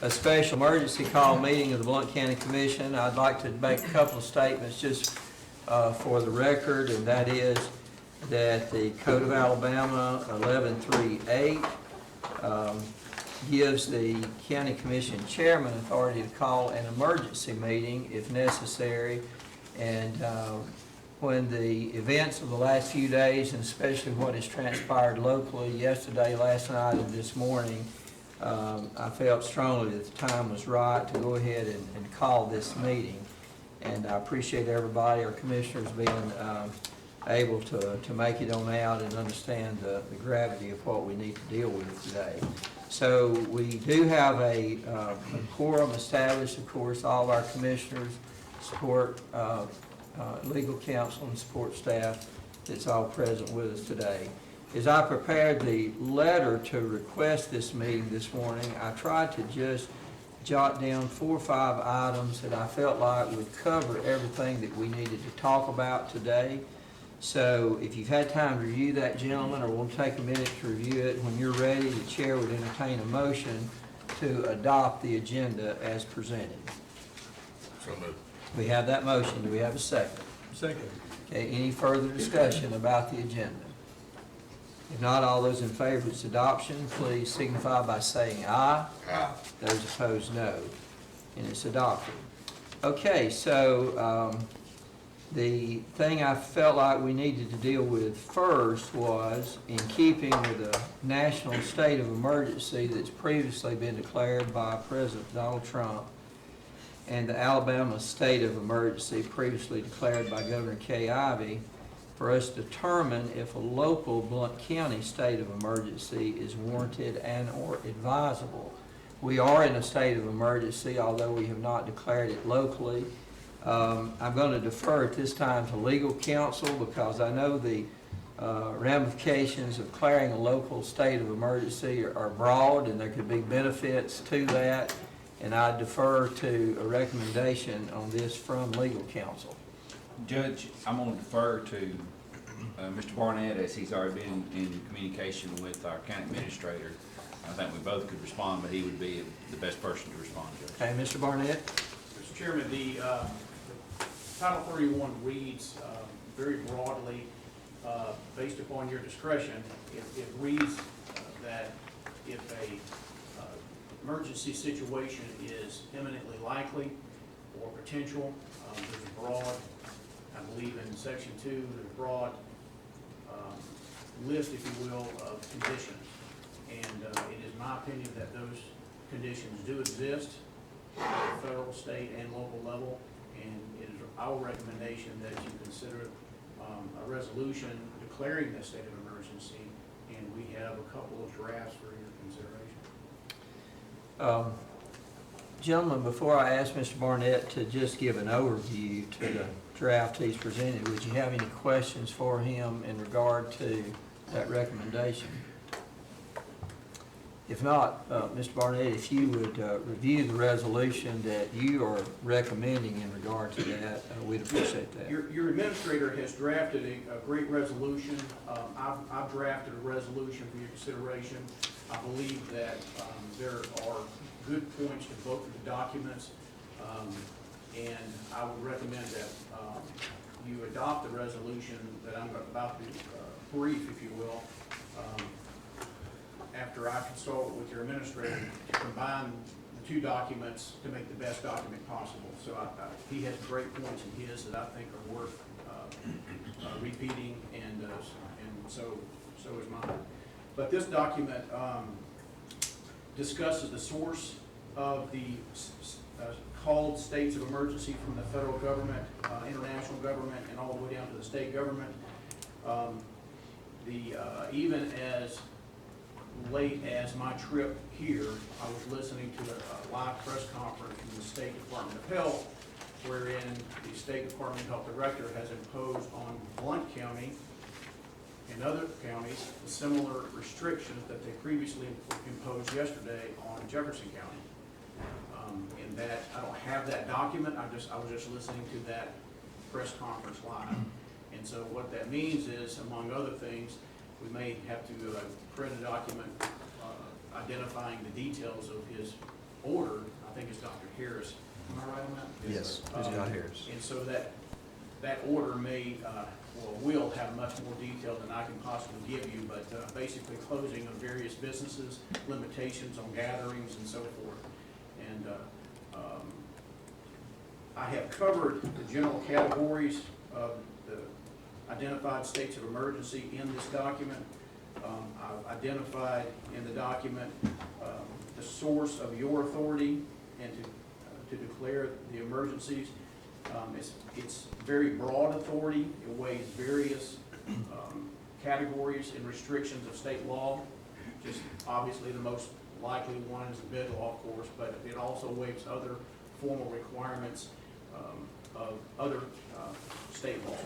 a special emergency call meeting of the Blount County Commission. I'd like to make a couple of statements just for the record, and that is that the Code of Alabama 1138 gives the County Commission Chairman authority to call an emergency meeting if necessary. And when the events of the last few days, and especially what has transpired locally yesterday, last night, and this morning, I felt strongly that the time was right to go ahead and call this meeting. And I appreciate everybody, our commissioners, being able to make it on out and understand the gravity of what we need to deal with today. So we do have a quorum established. Of course, all of our commissioners, support legal counsel, and support staff that's all present with us today. As I prepared the letter to request this meeting this morning, I tried to just jot down 4 or 5 items that I felt like would cover everything that we needed to talk about today. So if you've had time to review that, gentlemen, or we'll take a minute to review it, when you're ready, the chair would entertain a motion to adopt the agenda as presented. So moved. We have that motion. Do we have a second? Second. Okay, any further discussion about the agenda? If not, all those in favor of its adoption, please signify by saying aye. Aye. Those opposed, no. And it's adopted. Okay, so the thing I felt like we needed to deal with first was, in keeping with the national state of emergency that's previously been declared by President Donald Trump, and the Alabama state of emergency previously declared by Governor Kay Ivey, for us to determine if a local Blount County state of emergency is warranted and or advisable. We are in a state of emergency, although we have not declared it locally. I'm going to defer at this time to legal counsel, because I know the ramifications of declaring a local state of emergency are broad, and there could be benefits to that. And I defer to a recommendation on this from legal counsel. Judge, I'm going to defer to Mr. Barnett, as he's already been in communication with our county administrator. I think we both could respond, but he would be the best person to respond, Judge. Okay, Mr. Barnett? Mr. Chairman, the Title 31 reads very broadly, based upon your discretion. It reads that if a emergency situation is imminently likely or potential, there's a broad, I believe in Section 2, there's a broad list, if you will, of conditions. And it is my opinion that those conditions do exist at the federal, state, and local level. And it is our recommendation that you consider a resolution declaring this state of emergency. And we have a couple of drafts for your consideration. Gentlemen, before I ask Mr. Barnett to just give an overview to the draft he's presented, would you have any questions for him in regard to that recommendation? If not, Mr. Barnett, if you would review the resolution that you are recommending in regard to that, we'd appreciate that. Your administrator has drafted a great resolution. I've drafted a resolution for your consideration. I believe that there are good points to both of the documents, and I would recommend that you adopt the resolution that I'm about to brief, if you will, after I consult with your administrator to combine the two documents to make the best document possible. So he has great points in his that I think are worth repeating, and so is mine. But this document discusses the source of the called states of emergency from the federal government, international government, and all the way down to the state government. Even as late as my trip here, I was listening to a live press conference from the State Department of Health, wherein the State Department of Health Director has imposed on Blount County and other counties similar restrictions that they previously imposed yesterday on Jefferson County. In that, I don't have that document. I was just listening to that press conference live. And so what that means is, among other things, we may have to print a document identifying the details of his order Yes, it's got Harris. And so that order may, or will have much more detail than I can possibly give you, but basically closing of various businesses, limitations on gatherings and so forth. And I have covered the general categories of the identified states of emergency in this document. I've identified in the document the source of your authority and to declare the emergencies. It's very broad authority. It weighs various categories and restrictions of state law. Just obviously the most likely one is the bid law, of course, but it also weighs other formal requirements of other state law,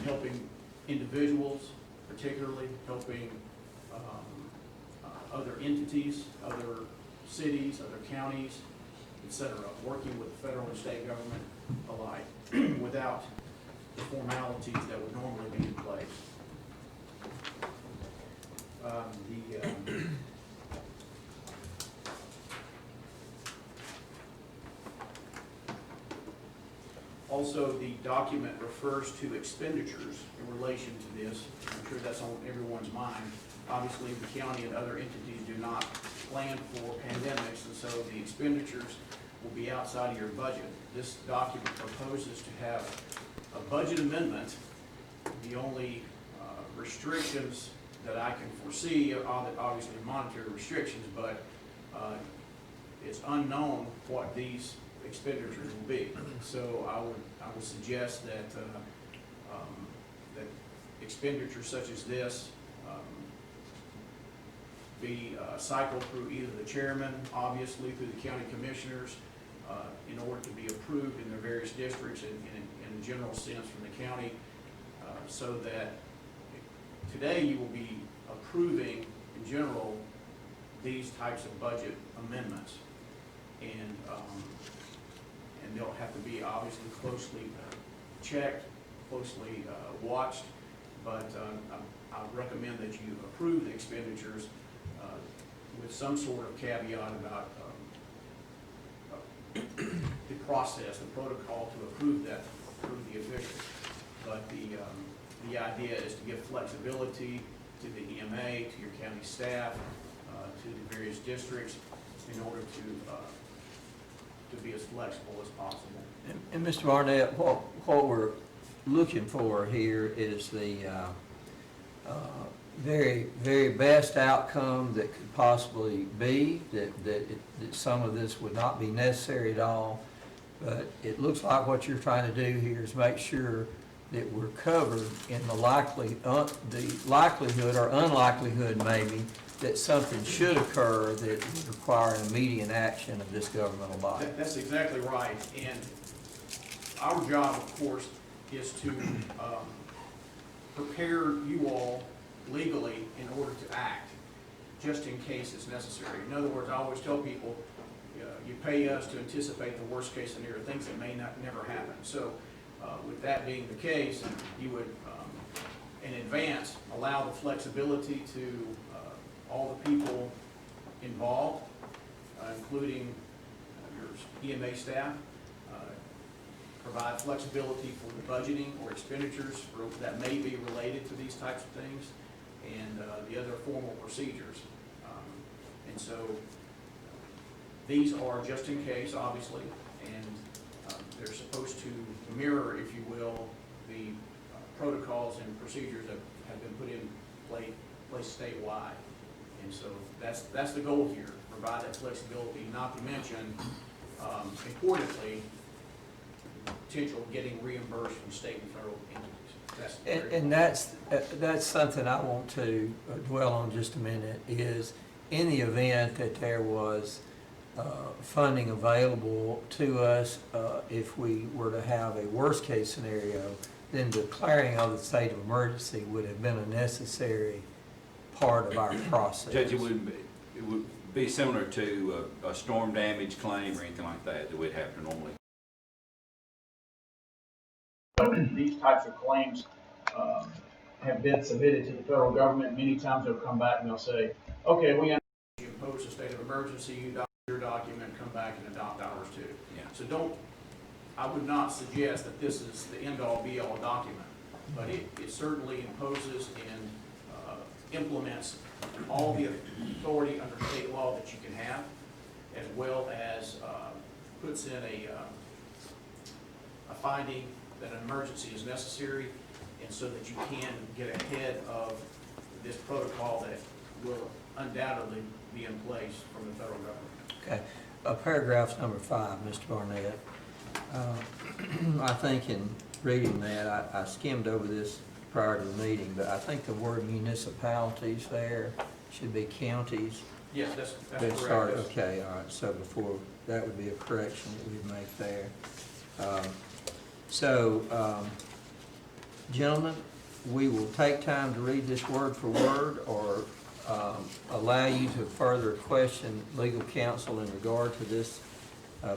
helping individuals, particularly helping other entities, other cities, other counties, etc., working with the federal and state government alike without the formalities that would normally be in place. Also, the document refers to expenditures in relation to this. I'm sure that's on everyone's mind. Obviously, the county and other entities do not plan for pandemics, and so the expenditures will be outside of your budget. This document proposes to have a budget amendment. The only restrictions that I can foresee are obviously monetary restrictions, but it's unknown what these expenditures will be. So I would suggest that that expenditures such as this be cycled through either the chairman, obviously through the county commissioners, in order to be approved in their various districts and in a general sense from the county, so that today you will be approving in general these types of budget amendments, and they'll have to be obviously closely checked, closely watched, but I recommend that you approve the expenditures with some sort of caveat about the process, the protocol to approve that through the officials. But the idea is to give flexibility to the EMA, to your county staff, to the various districts in order to be as flexible as possible. And Mr. Barnett, what we're looking for here is the very, very best outcome that could possibly be, that some of this would not be necessary at all. But it looks like what you're trying to do here is make sure that we're covered in the likelihood or unlikelihood maybe that something should occur that would require an immediate action of this governmental body. That's exactly right. And our job, of course, is to prepare you all legally in order to act, just in case it's necessary. In other words, I always tell people, you pay us to anticipate the worst case scenario, things that may never happen. So with that being the case, you would, in advance, allow the flexibility to all the people involved, including your EMA staff, provide flexibility for the budgeting or expenditures that may be related to these types of things, and the other formal procedures. And so these are just in case, obviously, and they're supposed to mirror, if you will, the protocols and procedures that have been put in place statewide. And so that's the goal here, provide that flexibility, not to mention, importantly, potential of getting reimbursed from state and federal entities. And that's something I want to dwell on just a minute, is in the event that there was funding available to us, if we were to have a worst case scenario, then declaring of the state of emergency would have been a necessary part of our process. Judge, it would be similar to a storm damage claim or anything like that we'd have to normally. These types of claims have been submitted to the federal government. Many times they'll come back and they'll say, okay, we understand you impose a state of emergency, you adopt your document, come back and adopt ours too. Yeah. So don't I would not suggest that this is the end-all be-all document, but it certainly imposes and implements all the authority under state law that you can have, as well as puts in a finding that an emergency is necessary, and so that you can get ahead of this protocol that will undoubtedly be in place from the federal government. Okay, paragraph number 5, Mr. Barnett. I think in reading that, I skimmed over this prior to the meeting, but I think the word municipalities there should be counties. Yes, that's That start- correct. Okay, all right, so before, that would be a correction that we'd make there. Gentlemen, we will take time to read this word for word, or allow you to further question legal counsel in regard to this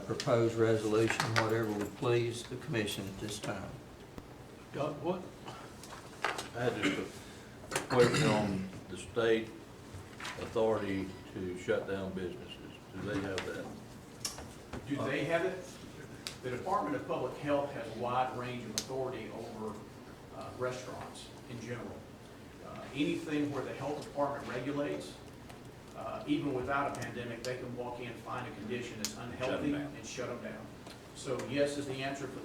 proposed resolution, whatever would please the commission at this time. Doc, what? I had just a question on the state authority to shut down businesses. Do they have that? Do they have it? The Department of Public Health has a wide range of authority over restaurants in general. Anything where the health department regulates, even without a pandemic, they can walk in, find a condition that's unhealthy down. and shut them down. So yes is the answer for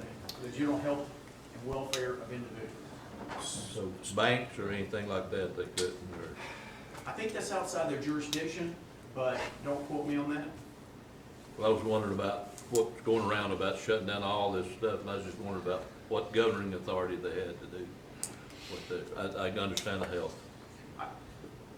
the general health and welfare of individuals. So banks or anything like that, they couldn't, or? I think that's outside their jurisdiction, but don't quote me on that. Well, I was wondering about what's going around about shutting down all this stuff, and I was just wondering about what governing authority they had to do. I can understand the health.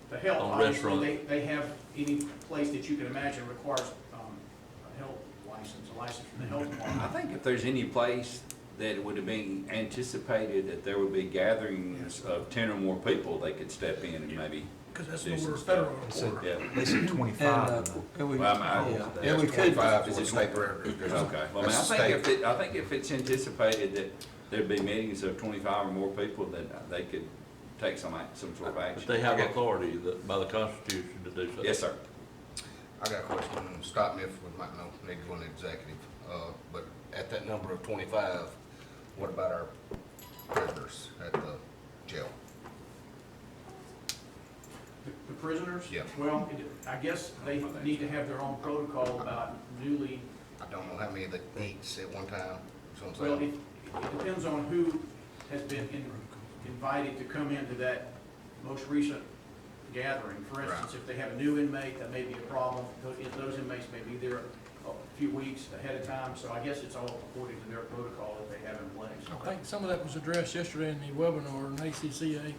The health, On obviously, restaurant. they have any place that you can imagine requires a health license, a license from the health I department. think if there's any place that it would have been anticipated that there would be gatherings of 10 or more people, they could step in and maybe Because that's do nowhere some federal stuff. order. Yeah. They said And, 25. and we, Well, I- yeah, and we could, Is it state Okay, well, I mean, I think if it's anticipated that there'd be meetings of 25 or more people, then they could take some sort of But action. they have authority that, by the Constitution to do so. Yes, sir. I got a question, stop me if we might know, need to go into executive, but at that number of 25, what about our prisoners at the jail? The prisoners? Yeah. Well, I guess they need to have their own protocol about newly, I don't know how many that eats at one time, so I'm well, saying. it depends on who has been invited to come into that most recent gathering. For instance, if they have a new inmate, that may be a problem. Those inmates may be there a few weeks ahead of time, so I guess it's all according to their protocol that they have in place. I think some of that was addressed yesterday in the webinar in ACCA.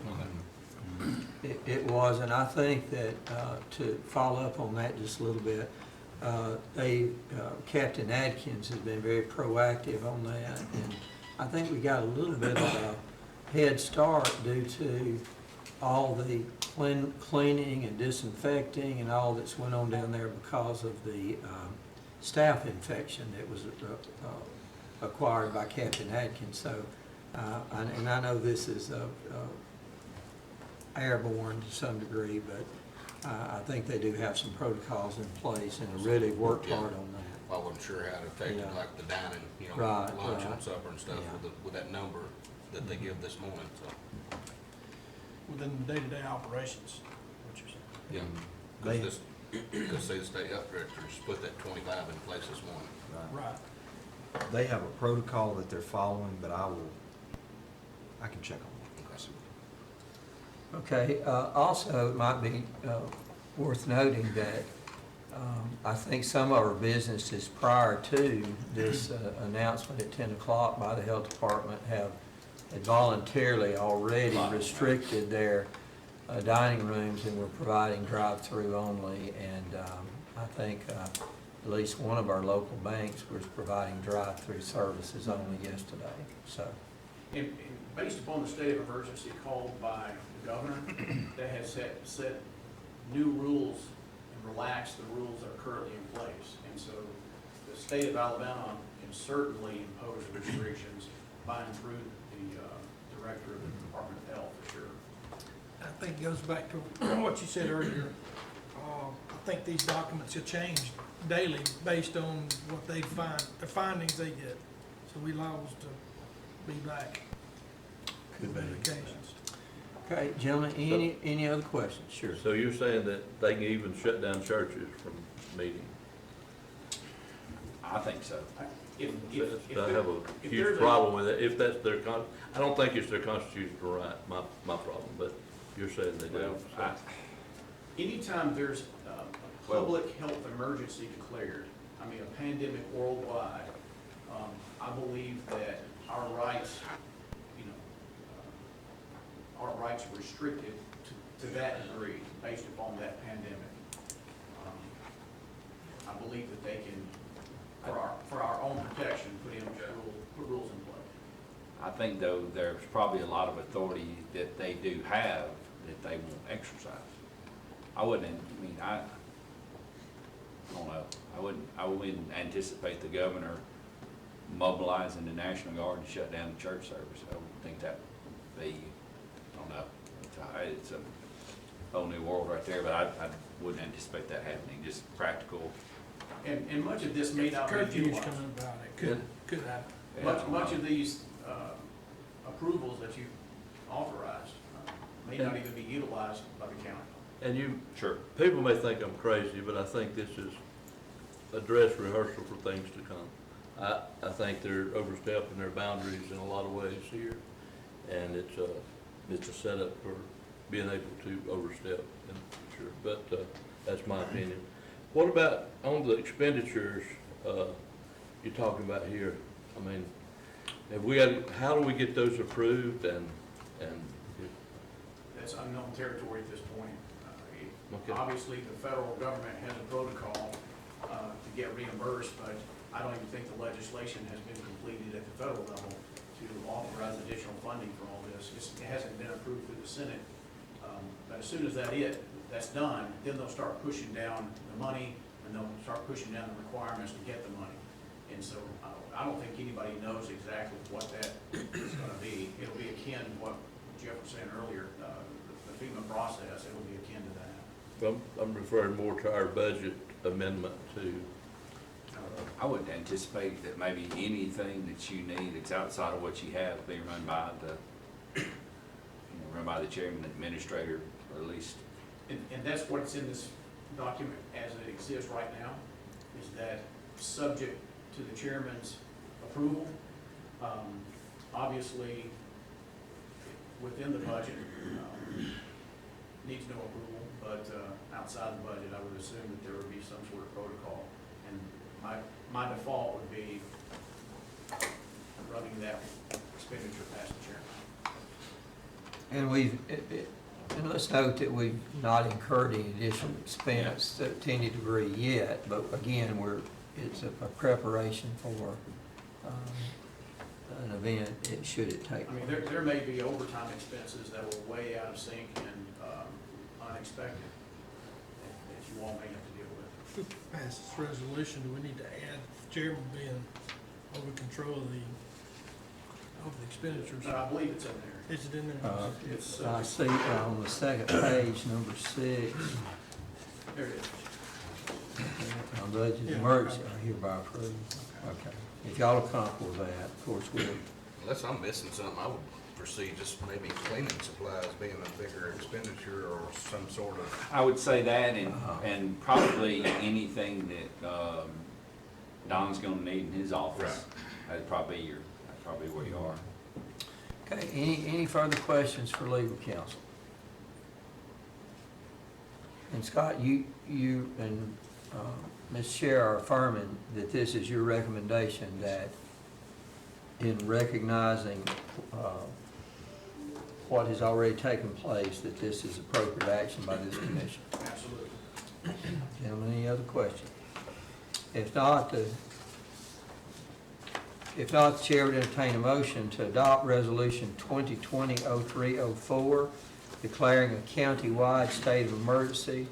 it was, and I think that, to follow up on that just a little bit, Captain Adkins has been very proactive on that, and I think we got a little bit of a head start due to all the cleaning and disinfecting and all that's went on down there because of the staph infection that was acquired by Captain Adkins. So, and I know this is airborne to some degree, but I think they do have some protocols in place and really worked hard on that. I wasn't sure how it affected Yeah. like the dining, you know, Right, lunch right. and supper and stuff Yeah. with that number that they give this morning, so. Within the day-to-day operations, what you're saying. Yeah. They- Because because say the state health directors put that 25 in place this morning. Right. They have a protocol that they're following, but I can check on Okay, also, it might be worth noting that I think some of our businesses prior to this announcement at 10 o'clock by the health department had voluntarily already restricted their dining rooms and were providing drive-through only. And I think at least one of our local banks was providing drive-through services only yesterday, so. And based upon the state of emergency called by the governor, that has set new rules and relaxed the rules that are currently in place. And so the state of Alabama can certainly impose restrictions by and through the director of the Department of Health, for sure. I think it goes back to what you said earlier. I think these documents have changed daily based on what they find, the findings they get. so we lost to be back Good on man. vacations. Okay, gentlemen, any other questions? Sure. So you're saying that they can even shut down churches from meeting? I think so. If I have a if huge there's a- problem with it, if that's their I don't think it's their constitutional right, my problem, but you're saying they do. Well, so. Anytime there's a public health emergency declared, I mean, a pandemic worldwide, I believe that our rights, you know, our rights are restricted to that degree based upon that pandemic. I believe that they can, for our own protection, put rules in place. I think though, there's probably a lot of authority that they do have that they won't exercise. I don't know, I wouldn't anticipate the governor mobilizing the National Guard to shut down the church service. I would think that would be, I don't know, it's a whole new world right there, but I wouldn't anticipate that happening, just practical. And much of this may not be Curfew's utilized. coming about, it could happen. Much of these approvals that you authorized may not even be utilized by the county. And Sure. people may think I'm crazy, but I think this is a dress rehearsal for things to come. I think they're overstepping their boundaries in a lot of ways here, and it's a setup for being able to overstep in the future, but that's my opinion. What about on the expenditures you're talking about here? I mean, how do we get those approved and That's unknown territory at this point. Okay. Obviously, the federal government has a protocol to get reimbursed, but I don't even think the legislation has been completed at the federal level to authorize additional funding for all this. It hasn't been approved through the Senate. But as soon as that's done, then they'll start pushing down the money, and they'll start pushing down the requirements to get the money. And so I don't think anybody knows exactly what that is gonna be. It'll be akin to what Jeff was saying earlier, the FEMA process, it'll be akin to that. I'm referring more to our budget amendment to, I would anticipate that maybe anything that you need that's outside of what you have be run by run by the chairman, administrator, or at least. And that's what's in this document as it exists right now, is that subject to the chairman's approval, obviously, within the budget, needs no approval, but outside the budget, I would assume that there would be some sort of protocol. And my default would be running that expenditure past the chairman. And let's note that we've not incurred any additional expense to any degree yet, but again, it's a preparation for an event, should it take. I mean, there may be overtime expenses that were way out of sync and unexpected that you all may have to deal with. If we pass this resolution, do we need to add the chairman being over control of the expenditures? I believe it's in there. Is it in there? It's, I see on the second page, number 6, there it is. on budget Yeah. emergency, are hereby approved. Okay. If y'all are comfortable with that, of course, Unless I'm missing something, I would foresee just maybe cleaning supplies being a bigger expenditure or some sort of. I would say that, and probably anything that Don's gonna need in his office. That'd probably where you are. Okay, any further questions for legal counsel? And Scott, you and Ms. Chair are affirming that this is your recommendation, that in recognizing what has already taken place, that this is appropriate action by this commission. Absolutely. Gentlemen, any other questions? If not, the chair would entertain a motion to adopt resolution 2020-0304, declaring a county-wide state of emergency,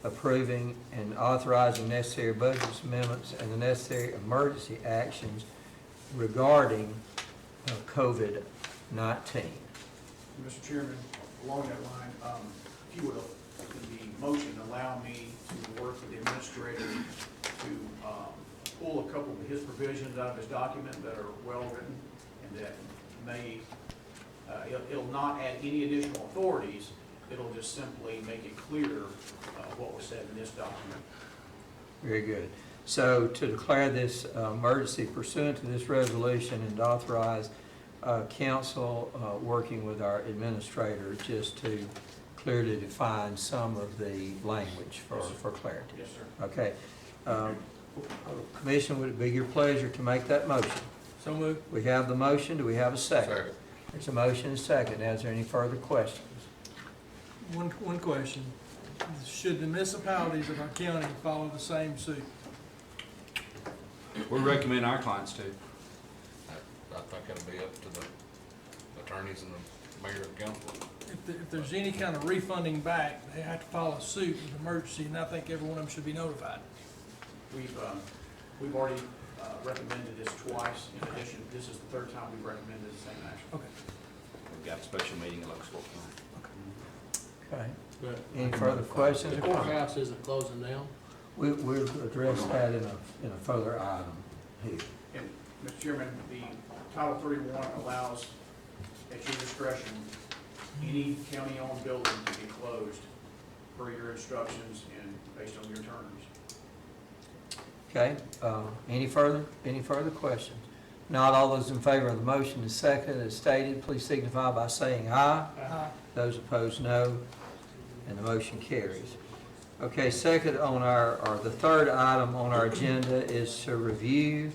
approving and authorizing necessary budget amendments and the necessary emergency actions regarding COVID-19. Mr. Chairman, along that line, if you would, in the motion, allow me to work with the administrator to pull a couple of his provisions out of his document that are well-written and that may, it'll not add any additional authorities. It'll just simply make it clear what was said in this document. Very good. So to declare this emergency pursuant to this resolution and to authorize council working with our administrator just to clearly define some of the language for clarity. Yes, sir. Okay. Commission, would it be your pleasure to make that motion? So moved. We have the motion. Do we have a second? Second. There's a motion and a second. Is there any further questions? One question. Should the municipalities of our county follow the same suit? We recommend our clients to. I think it'll be up to the attorneys and the mayor and council. If there's any kind of refunding back, they have to follow suit with emergency, and I think every one of them should be notified. We've already recommended this twice. In addition, this is the third time we've recommended the same action. Okay. We've got a special meeting at Locust Fork tonight. Okay. Any further questions The or comments? courthouse isn't closing down? We'll address that in a further item here. And, Mr. Chairman, the Title 31 allows, at your discretion, any county-owned building to be closed per your instructions and based on your terms. Okay, any further questions? Not all those in favor of the motion is second as stated, please signify by saying aye. Those opposed, no, and the motion carries. Okay, second on or the third item on our agenda is to review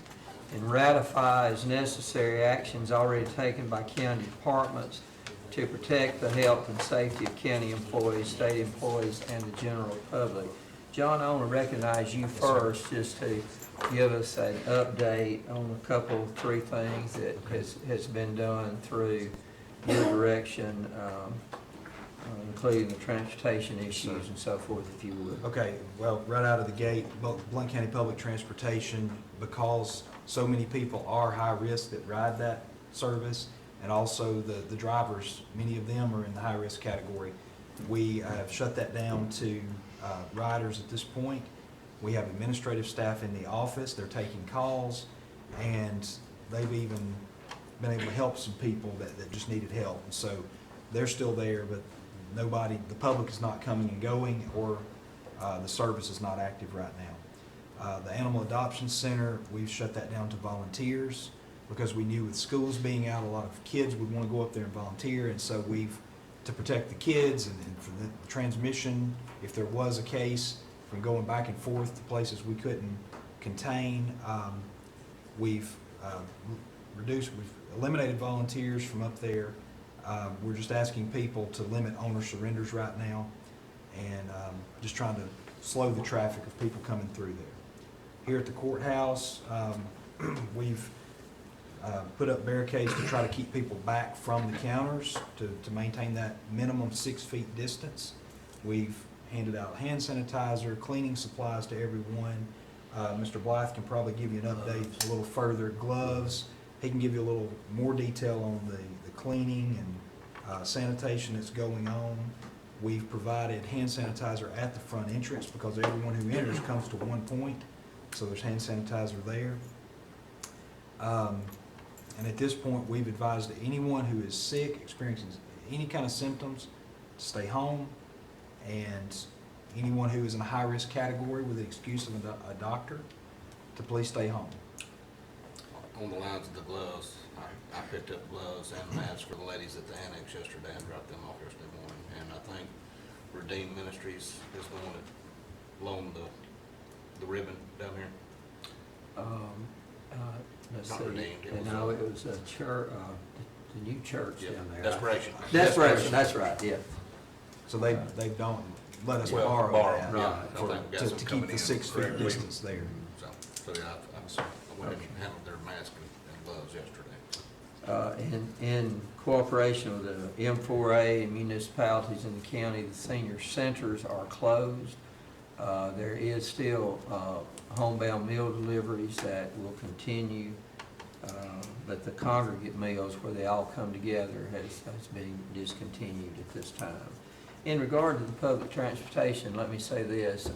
and ratify as necessary actions already taken by county departments to protect the health and safety of county employees, state employees, and the general public. John, I want to recognize you first, just to give us an update on a couple, three things that has been done through your direction, including the transportation issues and so forth, if you would. Okay, well, right out of the gate, Blount County Public Transportation, because so many people are high risk that ride that service, and also the drivers, many of them are in the high risk category. We have shut that down to riders at this point. We have administrative staff in the office, they're taking calls, and they've even been able to help some people that just needed help. And so they're still there, but nobody, the public is not coming and going, or the service is not active right now. The Animal Adoption Center, we've shut that down to volunteers because we knew with schools being out, a lot of kids would want to go up there and volunteer, and so we've, to protect the kids and for the transmission, if there was a case, from going back and forth to places we couldn't contain, we've eliminated volunteers from up there. We're just asking people to limit owner surrenders right now, and just trying to slow the traffic of people coming through there. Here at the courthouse, we've put up barricades to try to keep people back from the counters to maintain that minimum 6 feet distance. We've handed out hand sanitizer, cleaning supplies to everyone. Mr. Blythe can probably give you an update a little further. Gloves, he can give you a little more detail on the cleaning and sanitation that's going on. We've provided hand sanitizer at the front entrance because everyone who enters comes to one point, so there's hand sanitizer there. And at this point, we've advised anyone who is sick, experiencing any kind of symptoms, to stay home, and anyone who is in a high-risk category with the excuse of a doctor, to please stay home. On the lines of the gloves, I picked up gloves and masks for the ladies at the annex yesterday and dropped them off yesterday morning. And I think Redeemed Ministries is going to loan the ribbon down here. Let's Not see. redeemed, it was, No, it was a church, the new church Yeah, down there. Desperation. Desperation, that's right, yeah. So they don't let us Well, borrow borrow, that yeah. I think we got to some keep coming the in 6 feet correctly. distance there. So yeah, I went and handled their mask and gloves yesterday. In cooperation with the M4A and municipalities in the county, the senior centers are closed. There is still homebound meal deliveries that will continue, but the congregate meals where they all come together has been discontinued at this time. In regard to the public transportation, let me say this.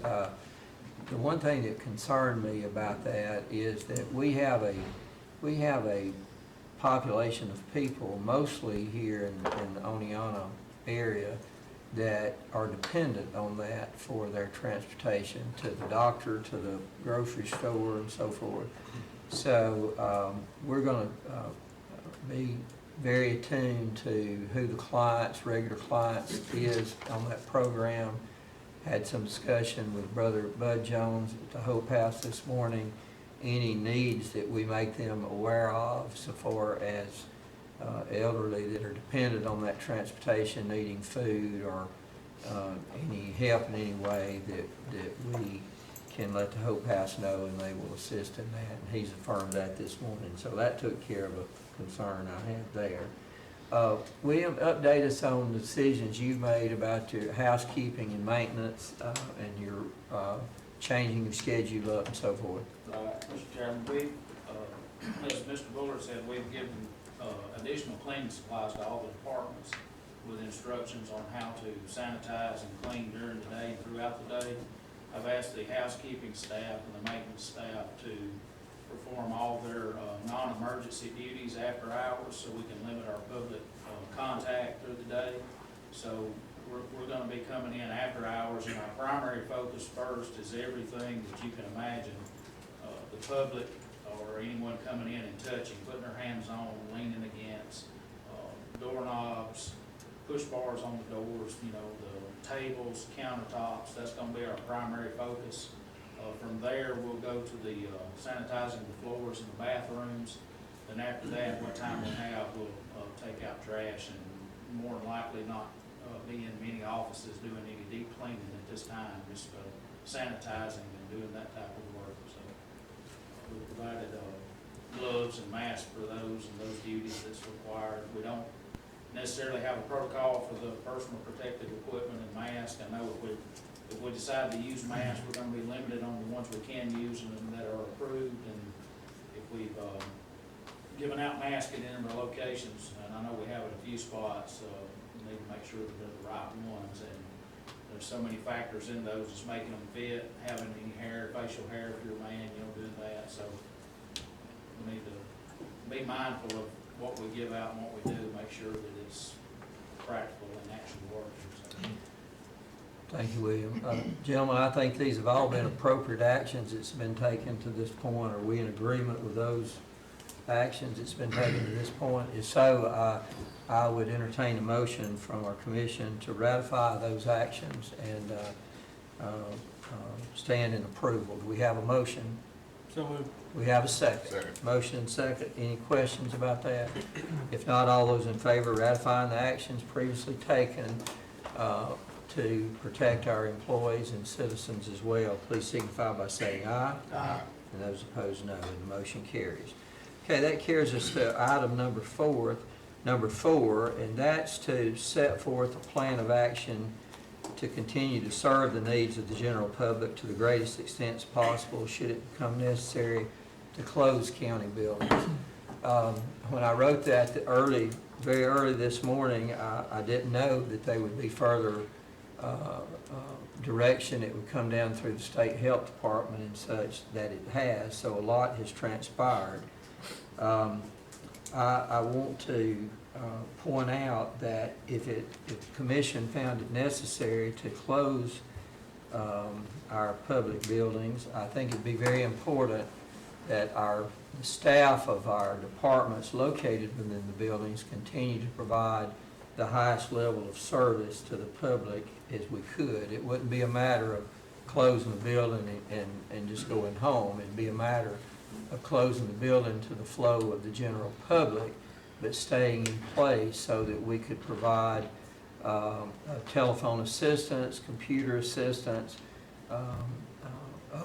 The one thing that concerned me about that is that we have a population of people, mostly here in the Oneonta area, that are dependent on that for their transportation to the doctor, to the grocery store, and so forth. So we're going to be very attuned to who the clients, regular clients is on that program. Had some discussion with Brother Bud Jones at the Hope House this morning. Any needs that we make them aware of so far as elderly that are dependent on that transportation, needing food or any help in any way, that we can let the Hope House know and they will assist in that. And he's affirmed that this morning. So that took care of a concern I had there. William, update us on the decisions you've made about your housekeeping and maintenance and your changing your schedule up and so forth. Mr. Chairman, we, as Mr. Bullard said, we've given additional cleaning supplies to all the departments with instructions on how to sanitize and clean during the day and throughout the day. I've asked the housekeeping staff and the maintenance staff to perform all their non-emergency duties after hours so we can limit our public contact through the day. So we're going to be coming in after hours, and our primary focus first is everything that you can imagine the public or anyone coming in and touching, putting their hands on, leaning against, doorknobs, push bars on the doors, you know, the tables, countertops. That's going to be our primary focus. From there, we'll go to the sanitizing the floors in the bathrooms. And after that, what time we have, we'll take out trash and more than likely not be in many offices doing any deep cleaning at this time, just sanitizing and doing that type of work. So we provided gloves and masks for those and those duties that's required. We don't necessarily have a protocol for the personal protective equipment and masks. I know if we decide to use masks, we're going to be limited on the ones we can use and that are approved. And if we've given out masks at any of our locations, and I know we have it a few spots, we need to make sure that they're the right ones. And there's so many factors in those, just making them fit, having any hair, facial hair if you're a man, you know, doing that. So we need to be mindful of what we give out and what we do, make sure that it's practical and actually working. So. Thank you, William. Gentlemen, I think these have all been appropriate actions that's been taken to this point. Are we in agreement with those actions that's been taken to this point? If so, I would entertain a motion from our commission to ratify those actions and stand in approval. Do we have a motion? So moved. We have a second. Second. Motion and second. Any questions about that? If not, all those in favor of ratifying the actions previously taken to protect our employees and citizens as well, please signify by saying aye. Aye. And those opposed, no. And the motion carries. Okay, that carries us to item number four, and that's to set forth a plan of action to continue to serve the needs of the general public to the greatest extent possible, should it become necessary to close county buildings. When I wrote that very early this morning, I didn't know that there would be further direction. It would come down through the state health department and such that it has, so a lot has transpired. I want to point out that if the commission found it necessary to close our public buildings, I think it'd be very important that the staff of our departments located within the buildings continue to provide the highest level of service to the public as we could. It wouldn't be a matter of closing the building and just going home. It'd be a matter of closing the building to the flow of the general public, but staying in place so that we could provide telephone assistance, computer assistance,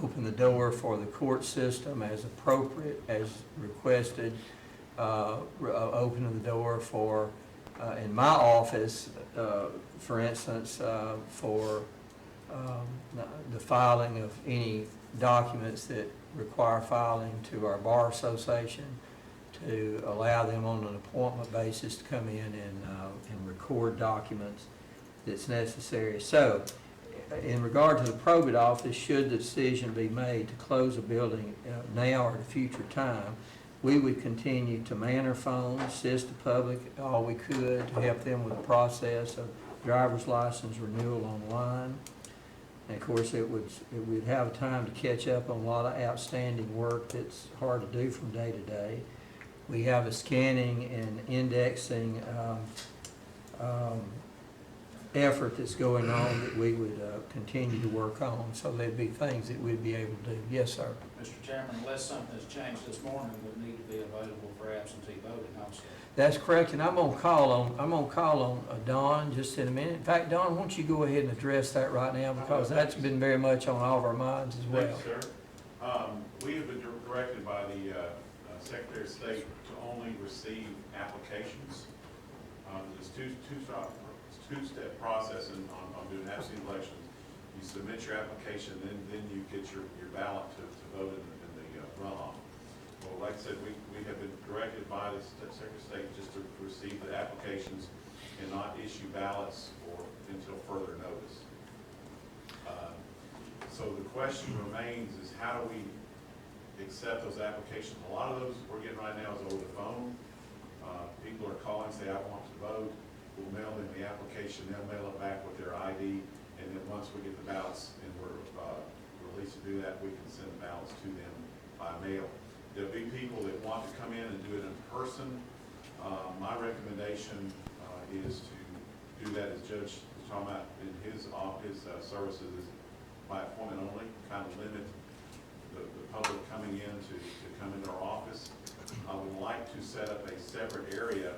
open the door for the court system as appropriate, as requested, opening the door for, in my office, for instance, for the filing of any documents that require filing to our bar association, to allow them on an appointment basis to come in and record documents that's necessary. So in regard to the probate office, should the decision be made to close a building now or at a future time, we would continue to man our phones, assist the public all we could to help them with the process of driver's license renewal online. And of course, we'd have time to catch up on a lot of outstanding work that's hard to do from day to day. We have a scanning and indexing effort that's going on that we would continue to work on. So there'd be things that we'd be able to do. Yes, sir. Mr. Chairman, unless something's changed this morning, would need to be available for absentee voting also. That's correct, and I'm gonna call on Don just in a minute. In fact, Don, why don't you go ahead and address that right now, because that's been very much on all of our minds as well. Thank you, sir. We have been directed by the Secretary of State to only receive applications. There's two-step process on doing absentee elections. You submit your application, then you get your ballot to vote in the runoff. Well, like I said, we have been directed by the Secretary of State just to receive the applications and not issue ballots until further notice. So the question remains is how do we accept those applications? A lot of those we're getting right now is over the phone. People are calling, say, I want to vote. We'll mail them the application, they'll mail it back with their ID, and then once we get the ballots and we're released to do that, we can send the ballots to them by mail. There'll be people that want to come in and do it in person. My recommendation is to do that, as Judge was talking about in his services, is by appointment only, kind of limit the public coming in to come into our office. I would like to set up a separate area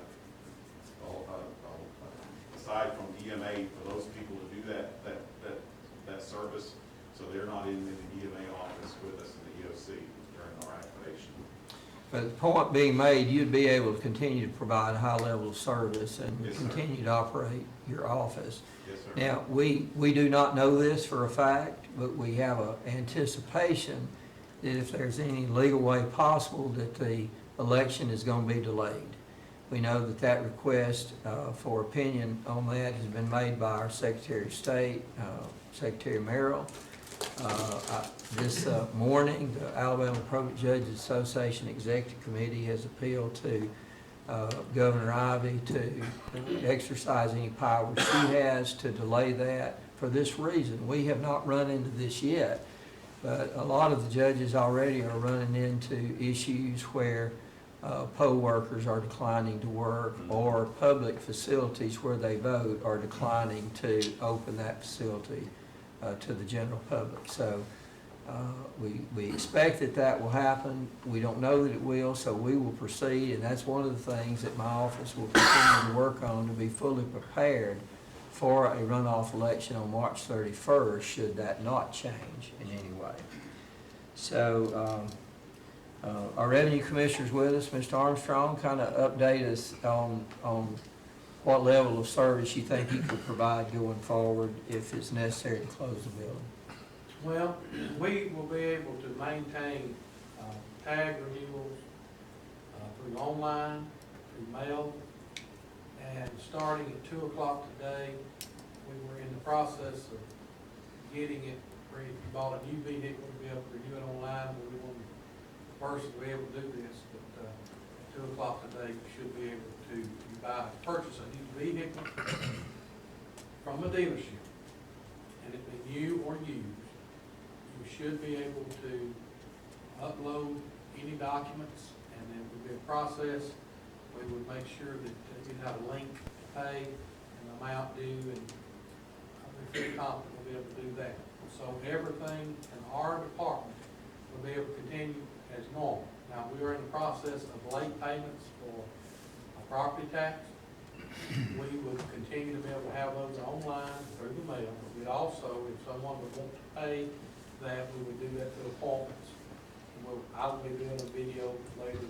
aside from EMA for those people to do that service, so they're not in the EMA office with us in the EOC during our activation. But the point being made, you'd be able to continue to provide a high level of service and Yes, sir. continue to operate your office. Yes, sir. Now, we do not know this for a fact, but we have an anticipation that if there's any legal way possible that the election is going to be delayed. We know that request for opinion on that has been made by our Secretary of State, Secretary Merrill. This morning, the Alabama Probate Judges Association Executive Committee has appealed to Governor Ivey to exercise any powers she has to delay that for this reason. We have not run into this yet, but a lot of the judges already are running into issues where poll workers are declining to work, or public facilities where they vote are declining to open that facility to the general public. So we expect that will happen. We don't know that it will, so we will proceed, and that's one of the things that my office will continue to work on to be fully prepared for a runoff election on March 31st, should that not change in any way. So our Revenue Commissioner's with us, Mr. Armstrong. Kind of update us on what level of service you think you could provide going forward if it's necessary to close the building. Well, we will be able to maintain tag renewals through online, through mail, and starting at 2 o'clock today, we were in the process of getting it ready. We bought a new vehicle to be able to renew it online, but we want the person to be able to do this. But at 2 o'clock today, you should be able to purchase a new vehicle from a dealership, and it be new or used. You should be able to upload any documents, and then would be a process. We would make sure that you have a link to pay and the amount due, and we feel confident we'll be able to do that. So everything in our department will be able to continue as normal. Now, we are in the process of late payments for a property tax. We would continue to be able to have those online through the mail. But we'd also, if someone would want to pay that, we would do that through appointments. I will be doing a video later to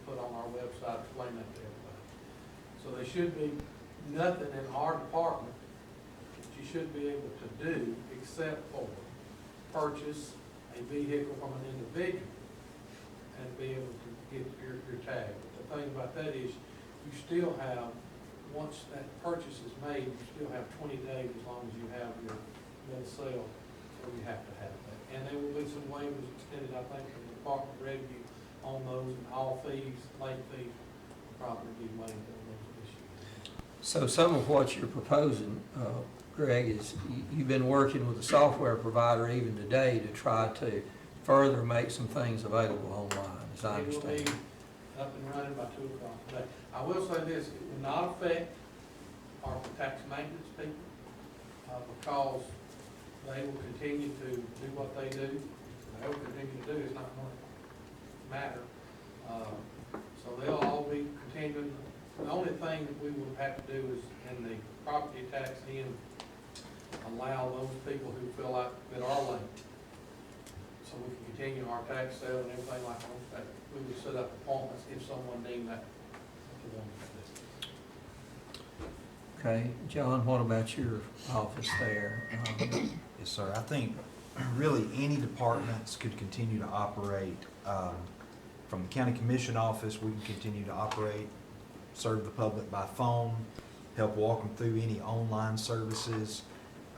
put on our website explaining that to everybody. So there should be nothing in our department that you should be able to do except for purchase a vehicle from an individual and be able to get your tag. But the thing about that is you still have, once that purchase is made, you still have 20 days as long as you have your cell, so we have to have that. And there will be some waivers extended, I think, from the Department of Revenue on those, and all fees, late fees, probably be waived on those issues. So some of what you're proposing, Greg, is you've been working with a software provider even today to try to further make some things available online, as I It will understand. be up and running by 2 o'clock today. I will say this, it will not affect our tax maintenance people, because they will continue to do what they do. They will continue to do, it's not going to matter. So they'll all be continuing. The only thing that we will have to do is, in the property tax end, allow those people who feel like that are late, so we can continue our tax sale and everything like that. We will set up appointments if someone deemed that to them. Okay, John, what about your office there? Yes, sir. I think really any departments could continue to operate. From the county commission office, we can continue to operate, serve the public by phone, help walk them through any online services.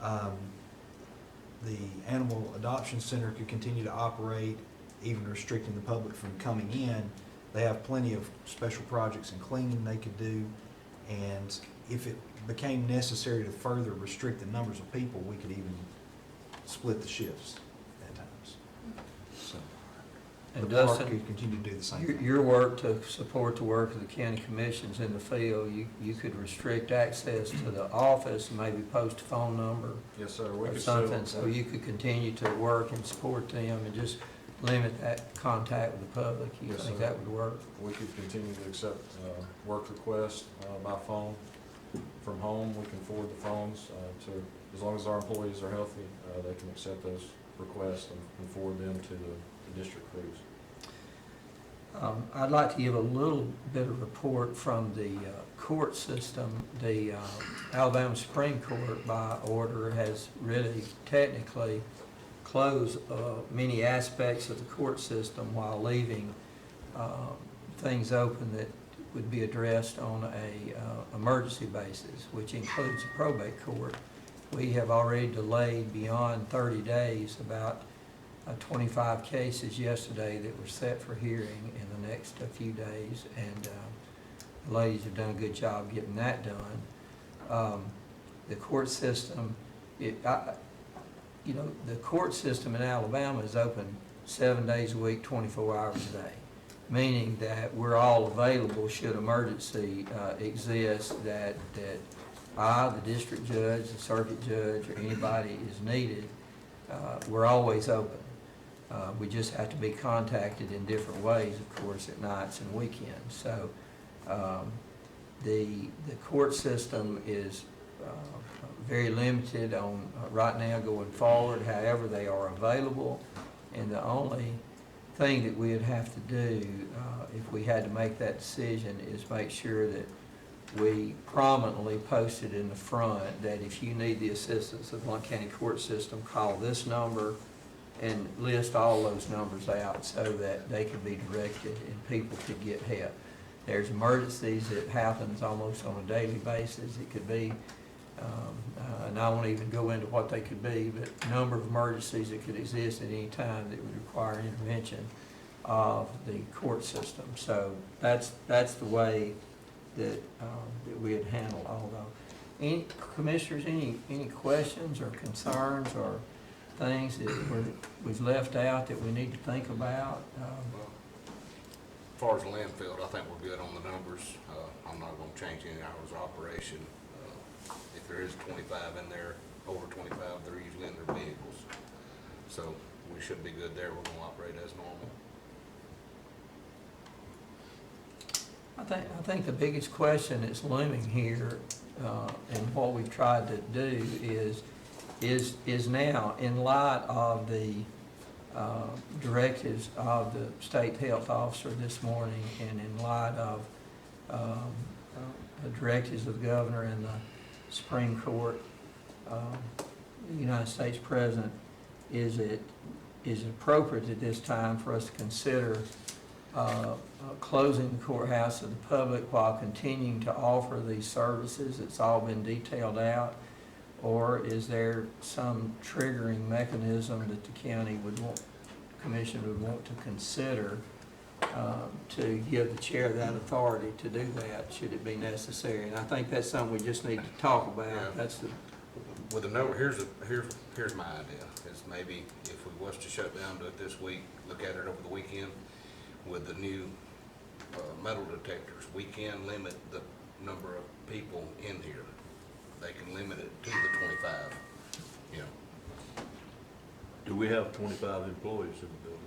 The Animal Adoption Center could continue to operate, even restricting the public from coming in. They have plenty of special projects and cleaning they could do. And if it became necessary to further restrict the numbers of people, we could even split the shifts at times. So And the park Dustin, could continue to do the same your, thing. your work to support the work of the county commissions in the field, you could restrict access to the office, and maybe post a phone number Yes, sir. We or could something, still, so you could continue to work and support them and just limit that contact with the public. You Yes, think sir. that would work? we could continue to accept work requests by phone from home. We can forward the phones to, as long as our employees are healthy, they can accept those requests and forward them to the district crews. I'd like to give a little bit of report from the court system. The Alabama Supreme Court, by order, has really technically closed many aspects of the court system while leaving things open that would be addressed on a emergency basis, which includes the probate court. We have already delayed beyond 30 days about 25 cases yesterday that were set for hearing in the next few days, and the ladies have done a good job getting that done. The court system, the court system in Alabama is open 7 days a week, 24 hours a day, meaning that we're all available should emergency exist, that I, the district judge, the circuit judge, or anybody is needed. We're always open. We just have to be contacted in different ways, of course, at nights and weekends. So the court system is very limited on right now going forward. However, they are available, and the only thing that we'd have to do if we had to make that decision is make sure that we prominently posted in the front that if you need the assistance of the Blount County Court System, call this number, and list all those numbers out so that they can be directed and people could get help. There's emergencies that happens almost on a daily basis. It could be, and I won't even go into what they could be, but a number of emergencies that could exist at any time that would require intervention of the court system. So that's the way that we'd handle all those. Any commissioners, any questions or concerns or things that we've left out that we need to think about? As far as the landfill, I think we're good on the numbers. I'm not gonna change any hours of operation. If there is 25 in there, over 25, they're usually in their vehicles. So we should be good there. We're gonna operate as normal. I think the biggest question that's looming here, and what we've tried to do is now, in light of the directives of the state health officer this morning, and in light of the directives of the governor and the Supreme Court, the United States President, is it appropriate at this time for us to consider closing the courthouse to the public while continuing to offer these services? It's all been detailed out. Or is there some triggering mechanism that the county would want, commission would want to consider to give the chair that authority to do that, should it be necessary? And I think that's something we just need to talk Yeah. about. That's the, With the note, here's my idea, is maybe if we was to shut down, do it this week, look at it over the weekend, with the new metal detectors, we can limit the number of people in here. They can limit it to the 25, you know. Do we have 25 employees in the building?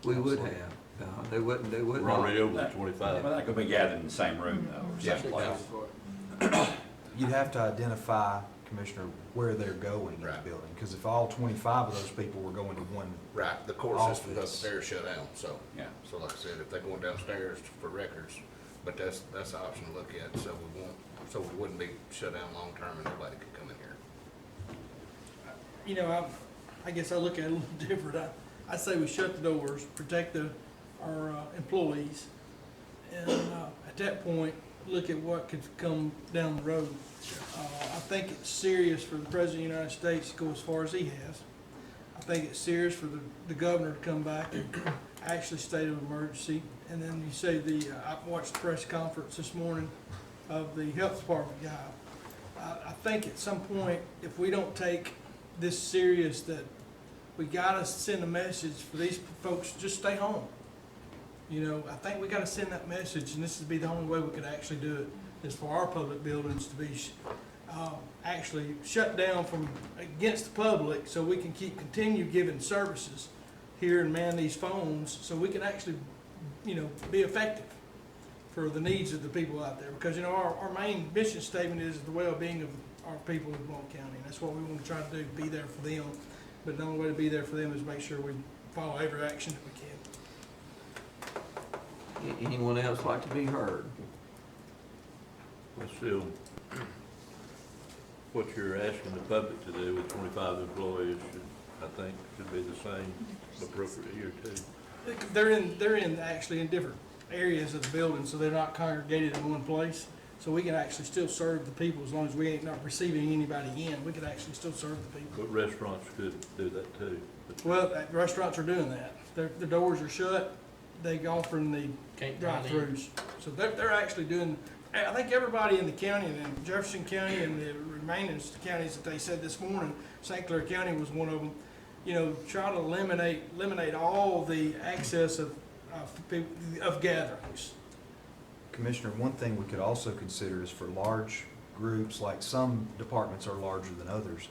we would have, they wouldn't. We're already over the 25. Well, that could be gathered in the same room though, or Yeah. same place. You'd have to identify, Commissioner, where they're going in the Right. building, because if all 25 of those people were going to one, Right, the court system Office. upstairs shut down, so. Yeah. So like I said, if they're going downstairs for records, but that's an option to look at, so we wouldn't be shut down long-term and nobody could come in here. You know, I guess I look at it a little different. I say we shut the doors, protect our employees, and at that point, look at what could come down the road. I think it's serious for the President of the United States to go as far as he has. I think it's serious for the governor to come back and actually state of emergency. And then you say I watched the press conference this morning of the health department guy. I think at some point, if we don't take this serious, that we gotta send a message for these folks, just stay home. You know, I think we gotta send that message, and this would be the only way we could actually do it, is for our public buildings to be actually shut down from, against the public, so we can continue giving services here and man these phones, so we can actually, you know, be effective for the needs of the people out there. Because, you know, our main mission statement is the well-being of our people in Blount County. And that's what we want to try to do, be there for them. But the only way to be there for them is make sure we follow every action that we can. Anyone else like to be heard? But still, what you're asking the public to do with 25 employees I think should be the same appropriate here too. They're actually in different areas of the building, so they're not congregated in one place. So we can actually still serve the people as long as we ain't not receiving anybody in. We can actually still serve the people. But restaurants could do that too. But Well, restaurants are doing that. The doors are shut. They offering the drive-throughs. So they're actually doing, I think everybody in the county, and in Jefferson County and the remaining counties that they said this morning, St. Clair County was one of them, you know, try to eliminate all the access of gatherings. Commissioner, one thing we could also consider is for large groups, like some departments are larger than others,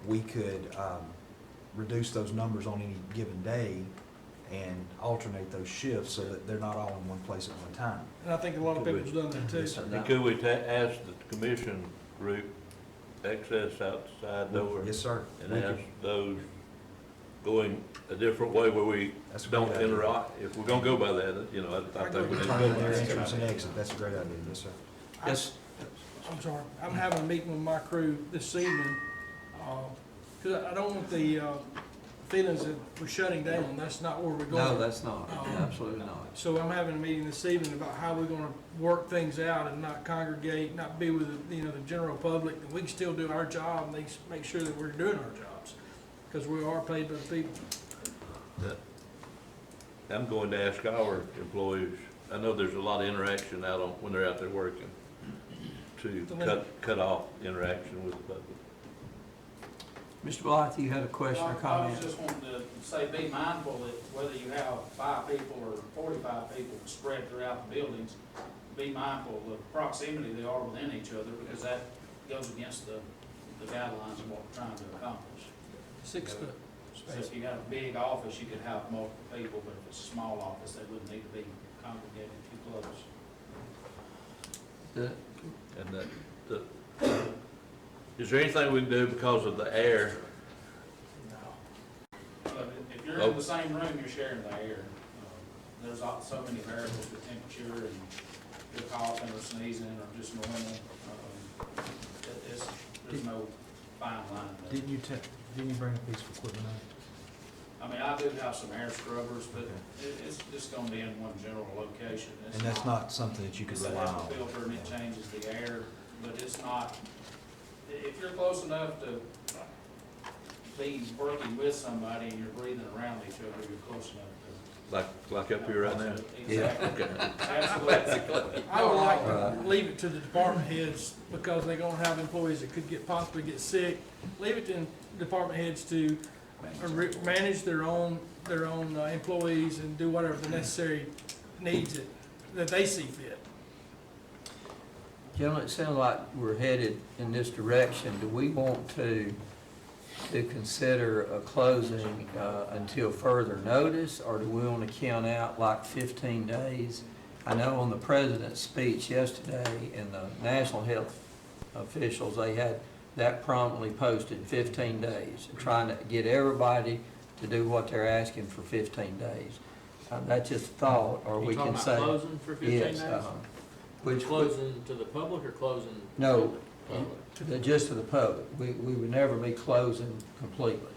we could reduce those numbers on any given day and alternate those shifts so that they're not all in one place at one time. And I think a lot of people have done that too. Yes, sir. And could we ask the commission group access outside door? Yes, sir. And We ask could- those going a different way where we That's a don't great idea. interact. If we're gonna go by that, you know, I think we need to Turn go in by their that. entrance and exit, that's a great idea, yes, sir. Yes, I'm sorry, I'm having a meeting with my crew this evening, because I don't want the feelings that we're shutting down. That's not where we're going. no, that's not, absolutely not. So I'm having a meeting this evening about how we're gonna work things out and not congregate, not be with, the general public, and we can still do our job and make sure that we're doing our jobs, because we are paid by the people. I'm going to ask our employees, I know there's a lot of interaction out on, when they're out there working, to cut off interaction with the public. Mr. Blythe, you had a question or I was comment? just wanting to say, be mindful that whether you have 5 people or 45 people spread throughout the buildings, be mindful of the proximity they are within each other, because that goes against the guidelines of what we're trying to accomplish. 6 foot So space. if you got a big office, you could have multiple people, but if it's a small office, they wouldn't need to be congregated too close. And is there anything we can do because of the air? But if you're in the same room, you're sharing the air. There's so many variables with temperature and your coughing or sneezing or just normal. There's no fine line there. Didn't you bring a piece of equipment out? I mean, I do have some air scrubbers, but it's just gonna be in one general location. It's And that's not something that you could It's a rely HEPA on? filter and it changes the air, but it's not if you're close enough to be working with somebody and you're breathing around each other, you're close enough to. Like up here right now? Exactly. Okay. Absolutely. I would like to leave it to the department heads, because they're gonna have employees that could possibly get sick. Leave it to department heads to manage their own employees and do whatever the necessary needs that they see fit. Gentlemen, it sounds like we're headed in this direction. Do we want to consider a closing until further notice, or do we want to count out like 15 days? I know on the president's speech yesterday and the national health officials, they had that promptly posted 15 days, trying to get everybody to do what they're asking for 15 days. That's just a thought, or we can say. Closing for 15 days? Yes. Which Closing to the public or closing? No, Public? just to the public. We would never be closing completely.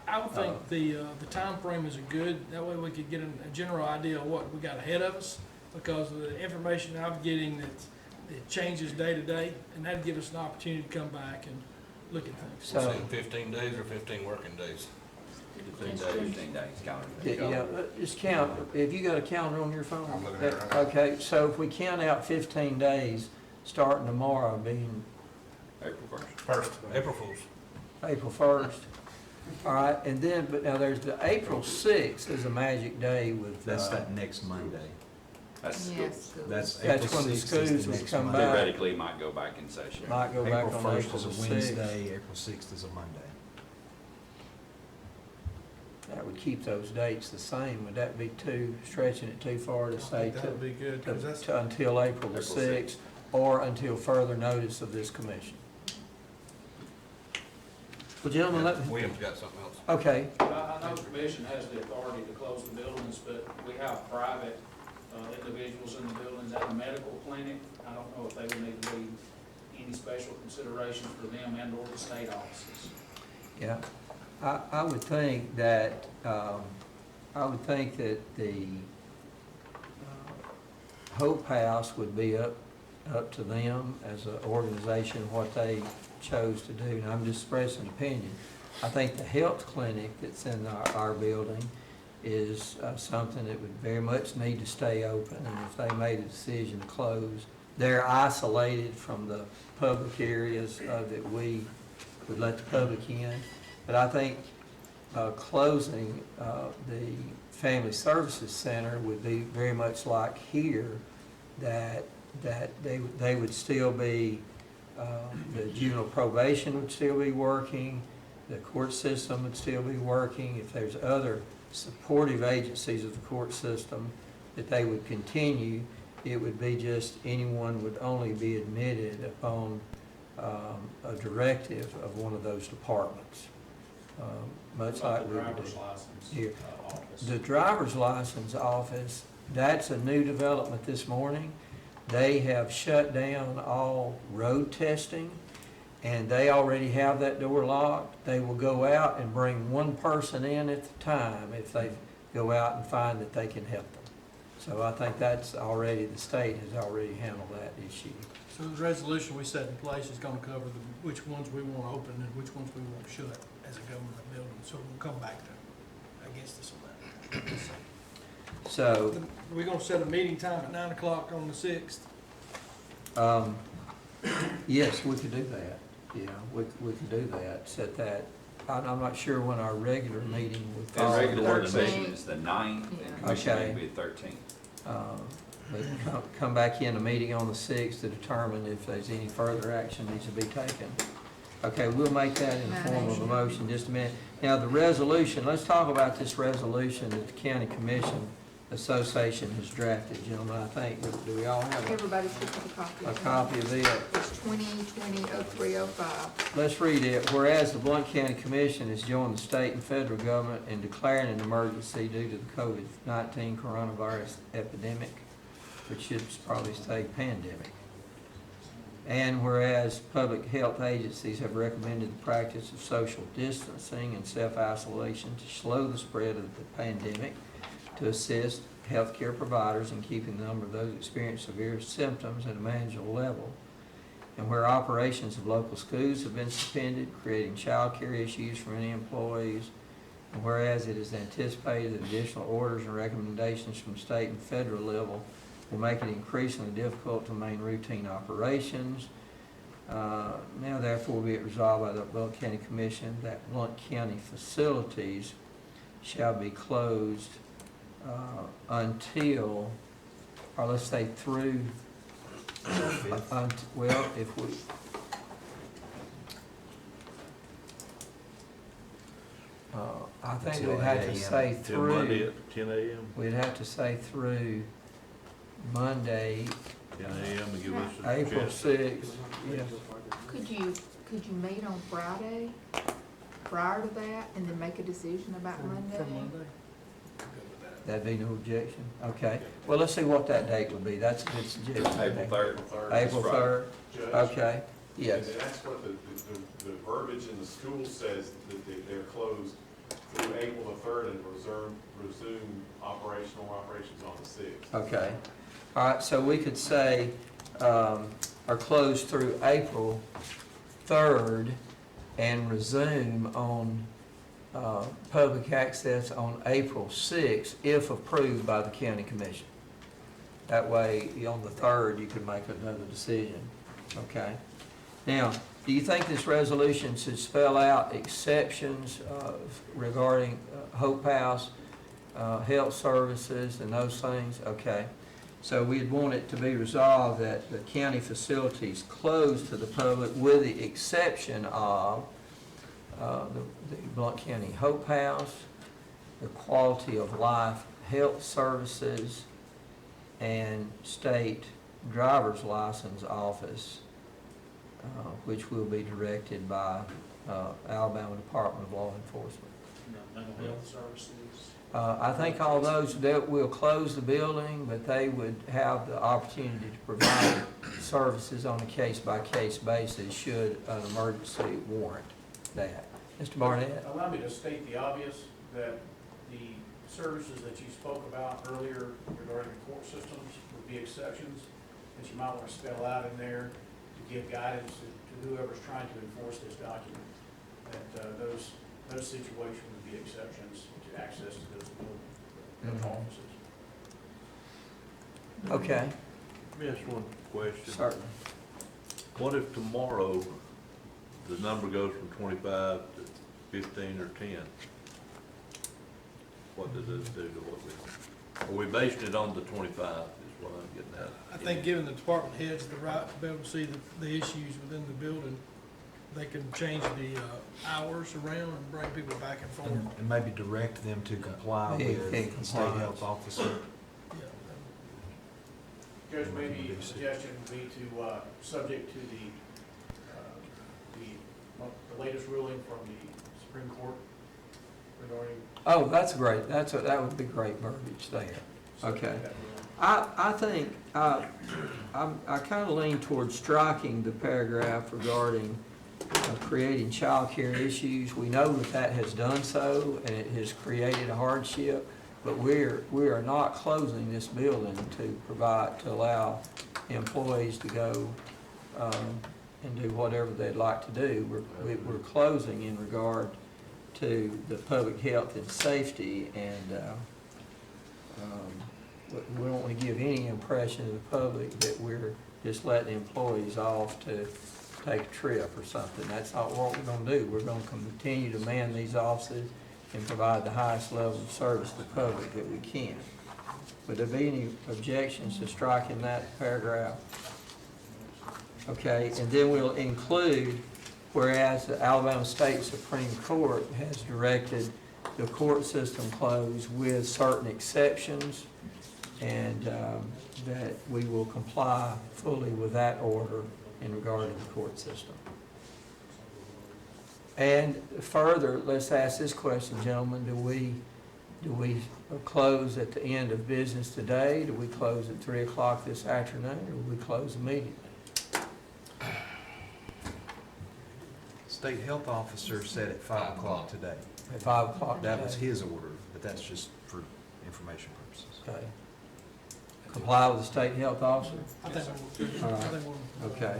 I would think the timeframe is good, that way we could get a general idea of what we got ahead of us, because of the information I'm getting it changes day to day, and that'd give us an opportunity to come back and look at things. We're So, saying 15 days or 15 working days? 15 days, calendar day. yeah, just count, have you got a calendar on your phone? I'm looking at it right now. Okay, so if we count out 15 days, starting tomorrow being April 1st. First, April Fools. April 1st. All right, and then, but now there's the April 6th is a magic day with, That's that next Monday. That's Yes. That's That's April when the 6th schools is the will next come Monday. back. theoretically might go back in session. might go back April on 1st April is a the 6th. Wednesday, April 6th is a Monday. That would keep those dates the same. Would that be stretching it too far to I say think that would be good, 'cause that's, until April the April 6th, or until further notice of this commission? Well, gentlemen, William's got something else. okay, I know the commission has the authority to close the buildings, but we have private individuals in the buildings at a medical clinic. I don't know if they would need to be any special consideration for them and or the state offices. yeah. I would think that, the Hope House would be up to them as an organization, what they chose to do. And I'm just expressing an opinion. I think the health clinic that's in our building is something that would very much need to stay open. And if they made a decision to close, they're isolated from the public areas that we would let the public in. But I think closing the Family Services Center would be very much like here, that they would still be, the juvenile probation would still be working, the court system would still be working. If there's other supportive agencies of the court system, that they would continue. It would be just anyone would only be admitted upon a directive of one of those departments. Much like we would Driver's do license here. office. The driver's license office, that's a new development this morning. They have shut down all road testing, and they already have that door locked. They will go out and bring one person in at the time if they go out and find that they can help them. So I think that's already, the state has already handled that issue. so the resolution we set in place is gonna cover which ones we wanna open and which ones we want shut as a government building, so we'll come back to, I guess, this on that. So, We're gonna set a meeting time at 9 o'clock on the 6th. yes, we could do that. Yeah, we could do that, set that. I'm not sure when our regular meeting would The fall. regular work 13th. session is the 9th, and commission Okay. meeting will be the 13th. But come back in a meeting on the 6th to determine if there's any further action needs to be taken. Okay, we'll make that in the form of a motion, just a minute. Now, the resolution, let's talk about this resolution that the County Commission Association has drafted, gentlemen. I think, do we all have Everybody should have a copy. a copy of it? It's 2020-0305. Let's read it. Whereas the Blount County Commission has joined the state and federal government in declaring an emergency due to the COVID-19 coronavirus epidemic, which should probably say pandemic. And whereas public health agencies have recommended the practice of social distancing and self-isolation to slow the spread of the pandemic, to assist healthcare providers in keeping the number of those experiencing severe symptoms at a manageable level. and where operations of local schools have been suspended, creating child care issues for many employees, and whereas it is anticipated that additional orders and recommendations from state and federal level will make it increasingly difficult to maintain routine operations. Now therefore be it resolved by the Blount County Commission that Blount County facilities shall be closed until, or let's say through, well, if we, I think Until we'd have 8 to a.m. say Till Monday through, at 10 a.m., we'd have to say through Monday, 10 a.m. and give us a April chance. 6th. Yes. Could you meet on Friday prior to that and then make a decision about Monday? From Monday. That'd be no objection. Okay. Well, let's see what that date would be. That's a good suggestion. April 3rd. April 3rd. Judge? Okay. Yes. And that's what the verbiage in the school says, that they're closed through April the 3rd and resume operational operations on the 6th. Okay. All right, so we could say, are closed through April 3rd and resume on public access on April 6th if approved by the county commission. That way, on the 3rd, you could make another decision. Okay? Now, do you think this resolution should spell out exceptions regarding Hope House, health services, and those things? Okay. So we'd want it to be resolved that the county facilities closed to the public with the exception of the Blount County Hope House, the Quality of Life Health Services, and State Driver's License Office, which will be directed by Alabama Department of Law Enforcement. Mental health services. I think all those, we'll close the building, but they would have the opportunity to provide services on a case-by-case basis should an emergency warrant that. Mr. Barnett? Allow me to state the obvious, that the services that you spoke about earlier regarding the court systems would be exceptions that you might want to spell out in there to give guidance to whoever's trying to enforce this document, that those situations would be exceptions to access to those offices. Okay, Let me ask one question. certainly. What if tomorrow the number goes from 25 to 15 or 10? What does this do to what we, are we basing it on the 25 is what I'm getting at? I think giving the department heads the right to be able to see the issues within the building, they can change the hours around and bring people back and forth. And maybe direct them to comply Yeah, with yeah, the state compliance. health officer. Yeah. Judge, maybe a suggestion would be to, subject to the latest ruling from the Supreme Court regarding. Oh, that's great. That would be great verbiage there. Okay. I think, I kind of lean towards striking the paragraph regarding creating child care issues. We know that has done so, and it has created a hardship, but we are not closing this building to allow employees to go and do whatever they'd like to do. We're closing in regard to the public health and safety, and we don't want to give any impression to the public that we're just letting employees off to take a trip or something. That's not what we're going to do. We're going to continue to man these offices and provide the highest level of service to the public that we can. Would there be any objections to striking that paragraph? Okay, and then we'll include, whereas the Alabama State Supreme Court has directed the court system closed with certain exceptions, and that we will comply fully with that order in regard to the court system. And further, let's ask this question, gentlemen, do we close at the end of business today? Do we close at 3 o'clock this afternoon, or do we close immediately? State health officer said at 5 o'clock today. At 5 o'clock today? That was his order, but that's just for information purposes. Okay. Comply with the state health officer? I think we'll, All right. I think we'll. Okay.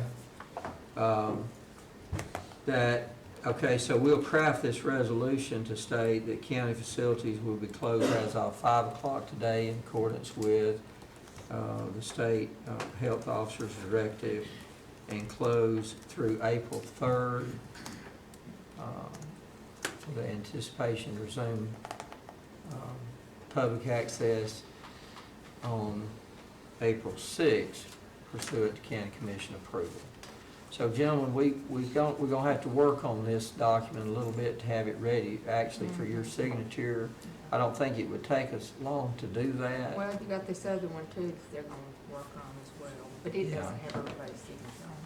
that, okay, so we'll craft this resolution to state that county facilities will be closed as of 5 o'clock today in accordance with the state health officer's directive, and close through April 3rd. The anticipation to resume public access on April 6th pursuant to county commission approval. So gentlemen, we're gonna have to work on this document a little bit to have it ready, actually for your signature. I don't think it would take us long to do that. Well, you got this other one too, that they're gonna work on as well, but it Yeah. doesn't have everybody's signature on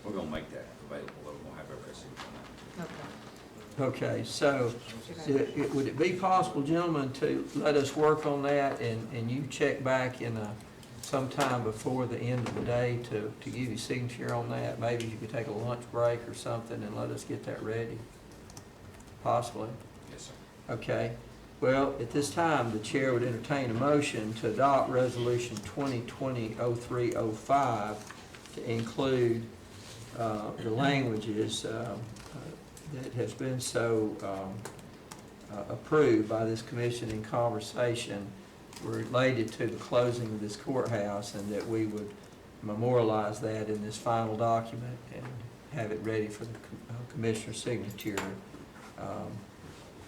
We're gonna make that available, we're gonna have everybody see it on that. it. Okay. Okay, so Should I- would it be possible, gentlemen, to let us work on that and you check back in sometime before the end of the day to give you signature on that? Maybe you could take a lunch break or something and let us get that ready, possibly. Yes, sir. Okay, well, at this time, the chair would entertain a motion to adopt Resolution 2020-0305 to include the languages that has been so approved by this commission in conversation related to the closing of this courthouse, and that we would memorialize that in this final document and have it ready for the commissioner's signature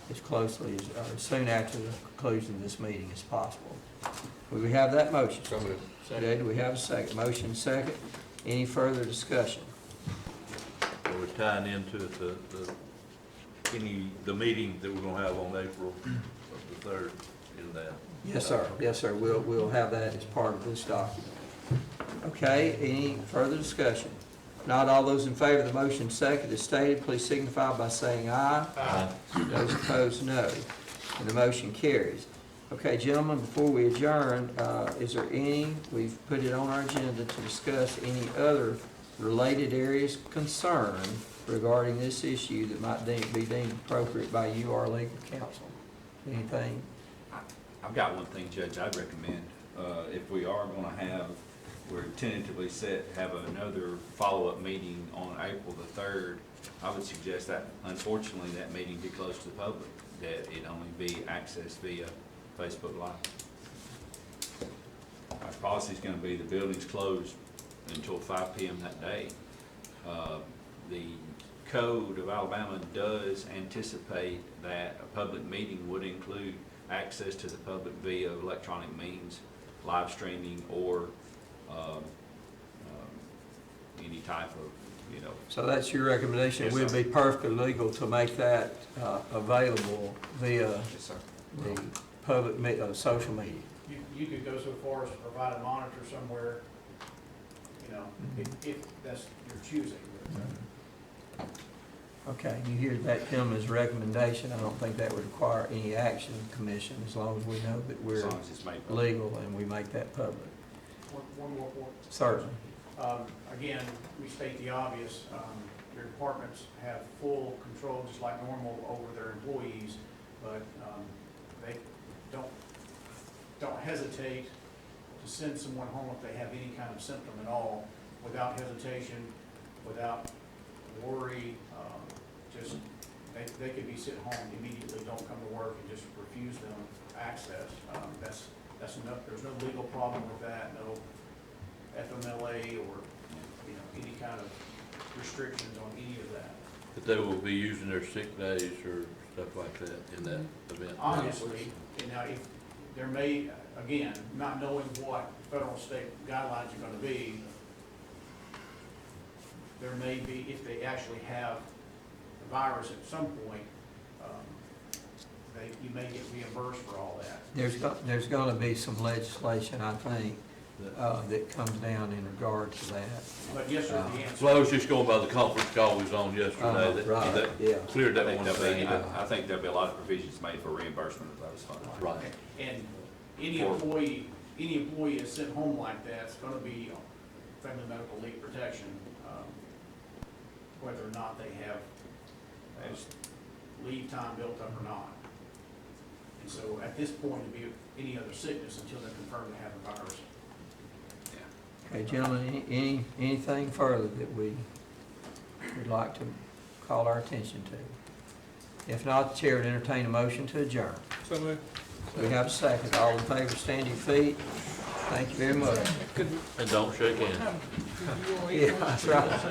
as closely as soon after the conclusion of this meeting as possible. Will we have that motion? So moved. Okay, do we have a second? Motion second. Any further discussion? So we're tying into the meeting that we're gonna have on April the 3rd in that. Yes, sir. Yes, sir. We'll have that as part of this document. Okay, any further discussion? Not all those in favor of the motion second as stated, please signify by saying aye. Aye. Those opposed, no. And the motion carries. Okay, gentlemen, before we adjourn, is there we've put it on our agenda to discuss any other related areas of concern regarding this issue that might be deemed appropriate by you, our legal counsel? Anything? I've got one thing, Judge, I'd recommend, if we are gonna we're tentatively set, have another follow-up meeting on April the 3rd, I would suggest that, unfortunately, that meeting be closed to the public, that it only be accessed via Facebook Live. Our policy's gonna be the building's closed until 5 p.m. that day. The Code of Alabama does anticipate that a public meeting would include access to the public via electronic means, live streaming, or any type of, So that's your recommendation? Yes, We'd sir. be perfectly legal to make that available via Yes, sir. the public, social media? You could go so far as to provide a monitor somewhere, if that's your choosing. Okay, you hear that gentleman's recommendation. I don't think that would require any action of the commission, as long as we know that As we're long as it's made public. legal and we make that public. One more point. Certainly. Again, we state the obvious, your departments have full control, just like normal, over their employees, but they don't hesitate to send someone home if they have any kind of symptom at all, without hesitation, without worry. Just, they could be sitting home immediately, don't come to work, and just refuse them access. That's enough, there's no legal problem with that, no FMLA or, any kind of restrictions on any of that. But they will be using their sick days or stuff like that in that event. Honestly, now, if there may, again, not knowing what federal, state guidelines are gonna be, there may be, if they actually have the virus at some point, you may get reimbursed for all that. There's gonna be some legislation, I think, that comes down in regard to that. But yes, sir, the answer. Well, I was just going by the conference call we was on yesterday, that Right, yeah. cleared I that think one thing up. I think there'll be a lot of provisions made for reimbursement of those funds. Right. And any employee that's sent home like that's gonna be on Family Medical Leave Protection, whether or not they have leave time built up or not. And so at this point, it'd be any other sickness until they're confirmed to have the virus. Okay, gentlemen, anything further that we you'd like to call our attention to? If not, the chair would entertain a motion to adjourn. So moved. We have a second. All in favor, stand to your feet. Thank you very much. Could, And don't shake hands. could you all eat Yeah, one? that's right.